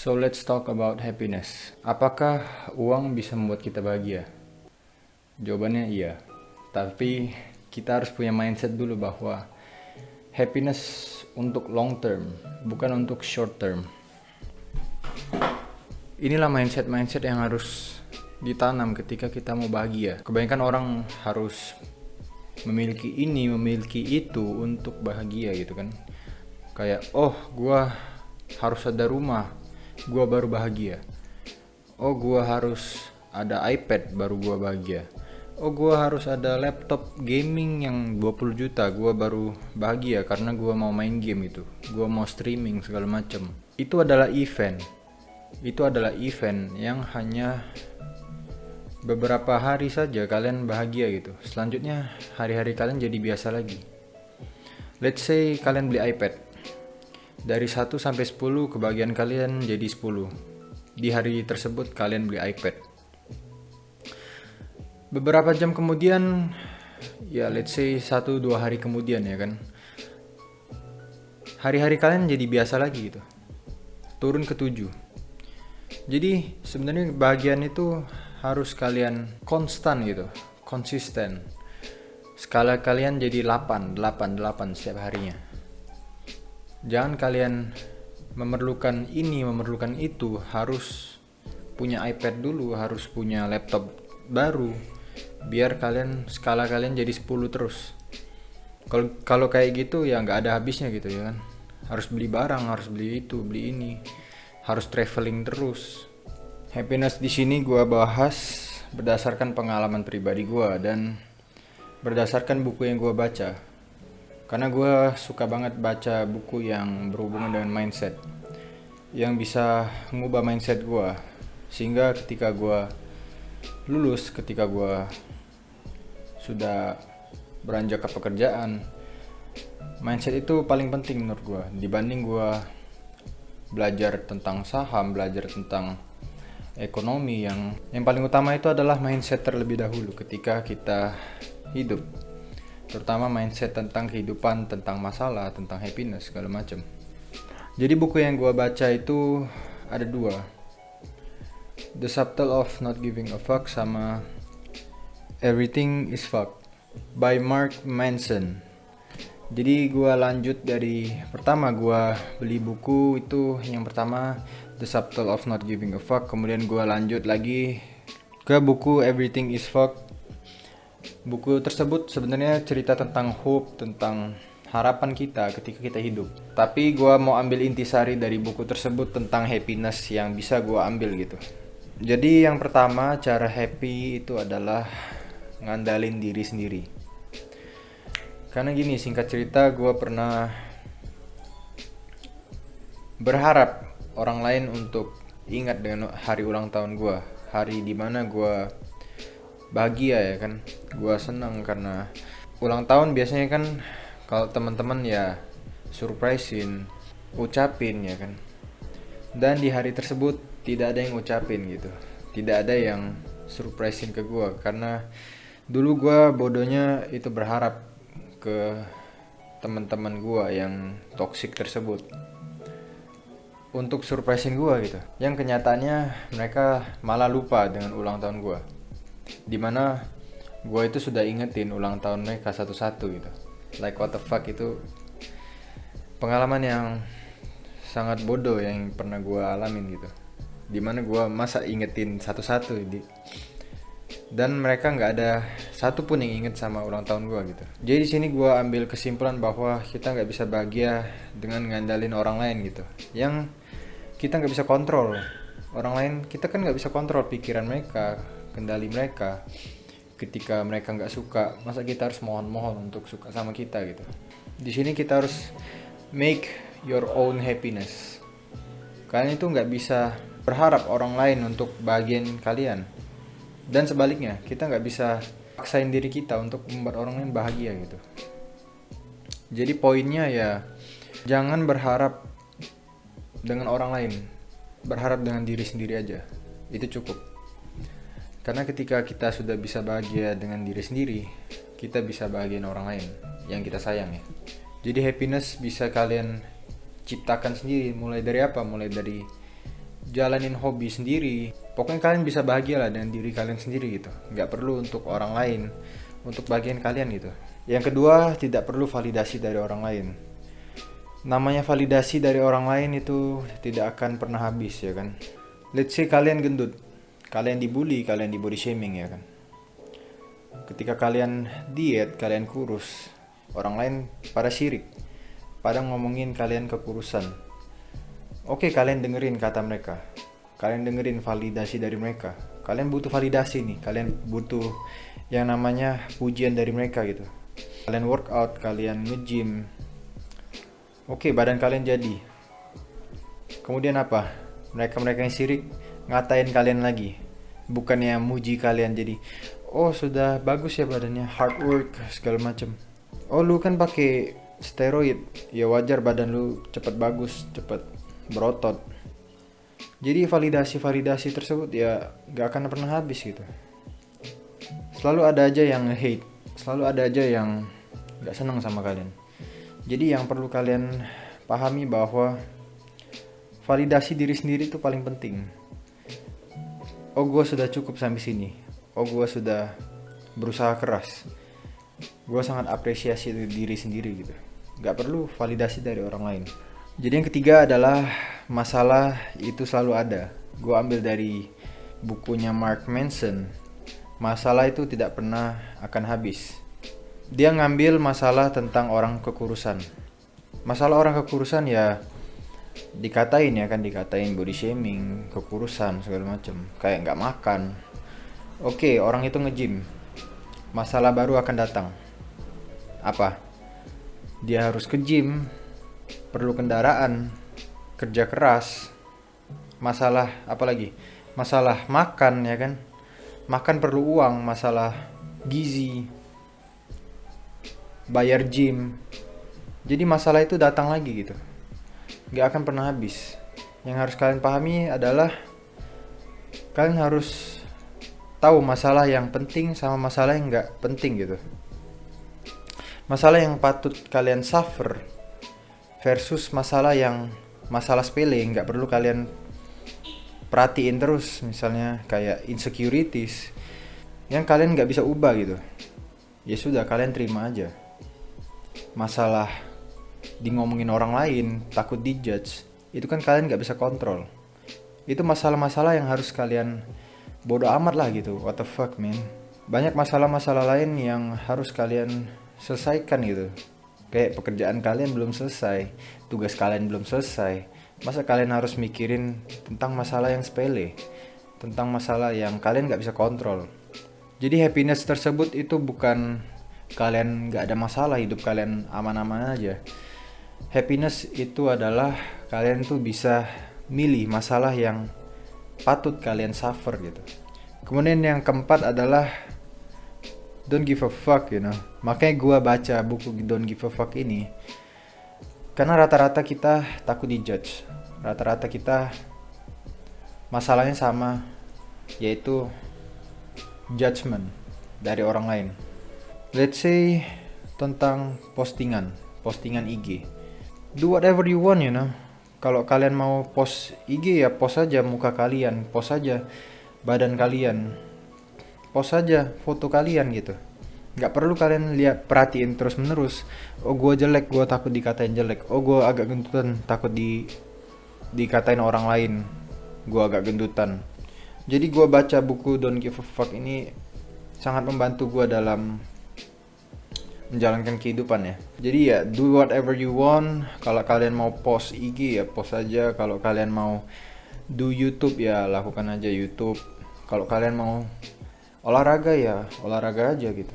So let's talk about happiness. Apakah uang bisa membuat kita bahagia? Jawabannya iya. Tapi kita harus punya mindset dulu bahwa happiness untuk long term, bukan untuk short term. Inilah mindset yang harus ditanam ketika kita mau bahagia. Kebanyakan orang harus memiliki ini, memiliki itu untuk bahagia gitu kan. Kayak, gua harus ada rumah, gua baru bahagia. Gua harus ada iPad baru gua bahagia. Gua harus ada laptop gaming yang 20 juta, gua baru bahagia karena gua mau main game itu. Gua mau streaming segala macam. Itu adalah event. Itu adalah event yang hanya beberapa hari saja kalian bahagia gitu. Selanjutnya hari-hari kalian jadi biasa lagi. Let's say kalian beli iPad. Dari 1 sampai 10 kebahagiaan kalian jadi 10. Di hari tersebut kalian beli iPad. Beberapa jam kemudian, ya let's say 1-2 hari kemudian ya kan, hari-hari kalian jadi biasa lagi gitu. Turun ke 7. Jadi sebenarnya kebahagiaan itu harus kalian konstan gitu, konsisten. Skala kalian jadi 8 setiap harinya. Jangan kalian memerlukan ini, memerlukan itu, harus punya iPad dulu, harus punya laptop baru, biar skala kalian jadi 10 terus. Kalau kayak gitu ya nggak ada habisnya gitu ya kan. Harus beli barang, harus beli itu, beli ini, harus traveling terus. Happiness di sini gue bahas berdasarkan pengalaman pribadi gue dan berdasarkan buku yang gue baca. Karena gue suka banget baca buku yang berhubungan dengan mindset, yang bisa mengubah mindset gue, sehingga ketika gue lulus, ketika gue sudah beranjak ke pekerjaan, mindset itu paling penting menurut gue. Dibanding gue belajar tentang saham, belajar tentang ekonomi, yang paling utama itu adalah mindset terlebih dahulu ketika kita hidup. Terutama mindset tentang kehidupan, tentang masalah, tentang happiness, segala macam. Jadi buku yang gue baca itu ada 2. The Subtle of Not Giving a Fuck sama Everything is Fuck by Mark Manson. Jadi gue lanjut dari pertama, gue beli buku itu, yang pertama The Subtle of Not Giving a Fuck. Kemudian gue lanjut lagi ke buku Everything is Fuck. Buku tersebut sebenarnya cerita tentang hope, tentang harapan kita ketika kita hidup. Tapi gue mau ambil intisari dari buku tersebut tentang happiness yang bisa gue ambil gitu. Jadi yang pertama, cara happy itu adalah ngandalin diri sendiri. Karena gini, singkat cerita, gue pernah berharap orang lain untuk ingat dengan hari ulang tahun gue, hari dimana gue bahagia ya kan. Gue senang karena ulang tahun biasanya kan kalau teman-teman ya surprisein, ucapin ya kan. Dan di hari tersebut tidak ada yang ucapin gitu, tidak ada yang surprisein ke gue, karena dulu gue bodohnya itu berharap ke teman-teman gue yang toksik tersebut untuk surprisein gue gitu. Yang kenyataannya mereka malah lupa dengan ulang tahun gue, dimana gue itu sudah ingetin ulang tahun mereka satu-satu gitu. Like what the fuck, itu pengalaman yang sangat bodoh yang pernah gue alamin gitu, dimana gue masa ingetin satu-satu dan mereka nggak ada satu pun yang inget sama ulang tahun gue gitu. Jadi di sini gue ambil kesimpulan bahwa kita nggak bisa bahagia dengan ngandalin orang lain gitu, yang kita nggak bisa kontrol. Orang lain kita kan nggak bisa kontrol pikiran mereka, kendali mereka. Ketika mereka nggak suka, masa kita harus mohon-mohon untuk suka sama kita gitu. Di sini kita harus make your own happiness. Kalian itu nggak bisa berharap orang lain untuk bahagiain kalian. Dan sebaliknya, kita nggak bisa paksain diri kita untuk membuat orang lain bahagia gitu. Jadi poinnya ya, jangan berharap dengan orang lain, berharap dengan diri sendiri aja. Itu cukup. Karena ketika kita sudah bisa bahagia dengan diri sendiri, kita bisa bahagiain orang lain yang kita sayang ya. Jadi happiness bisa kalian ciptakan sendiri. Mulai dari apa? Mulai dari jalanin hobi sendiri. Pokoknya kalian bisa bahagia lah dengan diri kalian sendiri gitu. Nggak perlu untuk orang lain, untuk bagian kalian gitu. Yang kedua, tidak perlu validasi dari orang lain. Namanya validasi dari orang lain itu tidak akan pernah habis ya kan. Let's say kalian gendut, kalian dibully, kalian di body shaming ya kan. Ketika kalian diet, kalian kurus, orang lain pada syirik, pada ngomongin kalian kekurusan. Oke, kalian dengerin kata mereka, kalian dengerin validasi dari mereka. Kalian butuh validasi nih, kalian butuh yang namanya pujian dari mereka gitu. Kalian workout, kalian nge-gym, oke, badan kalian jadi. Kemudian apa? Mereka-mereka yang syirik ngatain kalian lagi, bukannya muji kalian. Jadi, oh sudah bagus ya badannya, hard work segala macam. Oh lu kan pakai steroid, ya wajar badan lu cepat bagus, cepat berotot. Jadi validasi tersebut ya gak akan pernah habis gitu. Selalu ada aja yang hate, selalu ada aja yang gak senang sama kalian. Jadi yang perlu kalian pahami bahwa validasi diri sendiri itu paling penting. Oh gue sudah cukup sampai sini, oh gue sudah berusaha keras, gue sangat apresiasi diri sendiri gitu. Gak perlu validasi dari orang lain. Jadi yang ketiga adalah masalah itu selalu ada. Gue ambil dari bukunya Mark Manson. Masalah itu tidak pernah akan habis. Dia ngambil masalah tentang orang kekurusan. Masalah orang kekurusan ya dikatain ya kan, dikatain body shaming, kekurusan segala macam, kayak nggak makan. Oke, orang itu nge-gym, masalah baru akan datang. Apa? Dia harus ke gym, perlu kendaraan, kerja keras. Masalah apa lagi? Masalah makan ya kan? Makan perlu uang, masalah gizi, bayar gym. Jadi masalah itu datang lagi gitu. Gak akan pernah habis. Yang harus kalian pahami adalah kalian harus tahu masalah yang penting sama masalah yang gak penting gitu. Masalah yang patut kalian suffer versus masalah sepele yang gak perlu kalian perhatiin terus. Misalnya kayak insecurities yang kalian gak bisa ubah gitu. Ya sudah, kalian terima aja. Masalah di ngomongin orang lain, takut dijudge, itu kan kalian gak bisa kontrol. Itu masalah-masalah yang harus kalian bodo amat lah gitu. What the fuck man. Banyak masalah-masalah lain yang harus kalian selesaikan gitu. Kayak pekerjaan kalian belum selesai, tugas kalian belum selesai. Masa kalian harus mikirin tentang masalah yang sepele, tentang masalah yang kalian gak bisa kontrol. Jadi happiness tersebut itu bukan kalian gak ada masalah, hidup kalian aman-aman aja. Happiness itu adalah kalian tuh bisa milih masalah yang patut kalian suffer gitu. Kemudian yang keempat adalah don't give a fuck, you know. Makanya gue baca buku Don't Give a Fuck ini karena rata-rata kita takut dijudge. Rata-rata kita masalahnya sama, yaitu judgment dari orang lain. Let's say tentang postingan IG. Do whatever you want, you know. Kalau kalian mau post IG ya post aja muka kalian, post aja badan kalian, post aja foto kalian gitu. Gak perlu kalian perhatiin terus menerus. Oh gue jelek, gue takut dikatain jelek. Oh gue agak gendutan, takut dikatain orang lain gue agak gendutan. Jadi gue baca buku Don't Give a Fuck ini sangat membantu gue dalam menjalankan kehidupan ya. Jadi ya do whatever you want. Kalau kalian mau post IG ya post aja. Kalau kalian mau do YouTube ya lakukan aja YouTube. Kalau kalian mau olahraga ya olahraga aja gitu.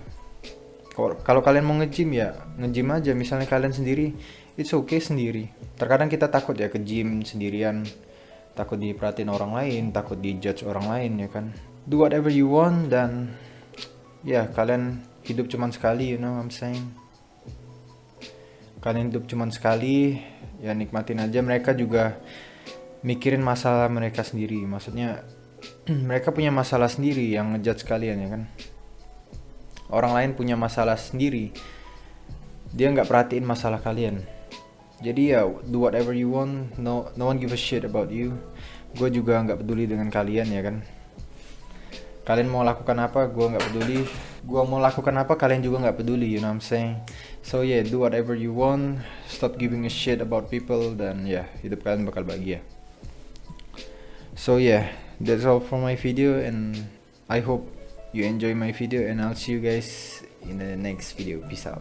Kalau kalian mau nge-gym ya nge-gym aja. Misalnya kalian sendiri, it's okay sendiri. Terkadang kita takut ya ke gym sendirian, takut diperhatiin orang lain, takut dijudge orang lain ya kan. Do whatever you want dan ya kalian hidup cuman sekali, you know what I'm saying. Kalian hidup cuman sekali, ya nikmatin aja. Mereka juga mikirin masalah mereka sendiri. Maksudnya mereka punya masalah sendiri yang ngejudge kalian ya kan. Orang lain punya masalah sendiri, dia nggak perhatiin masalah kalian. Jadi ya do whatever you want, no one give a shit about you. gue juga nggak peduli dengan kalian ya kan. Kalian mau lakukan apa, gue nggak peduli. Gue mau lakukan apa, kalian juga nggak peduli, you know what I'm saying. So yeah, do whatever you want, stop giving a shit about people, dan ya, hidup kalian bakal bahagia. So yeah, that's all for my video, and I hope you enjoy my video, and I'll see you guys in the next video. Peace out.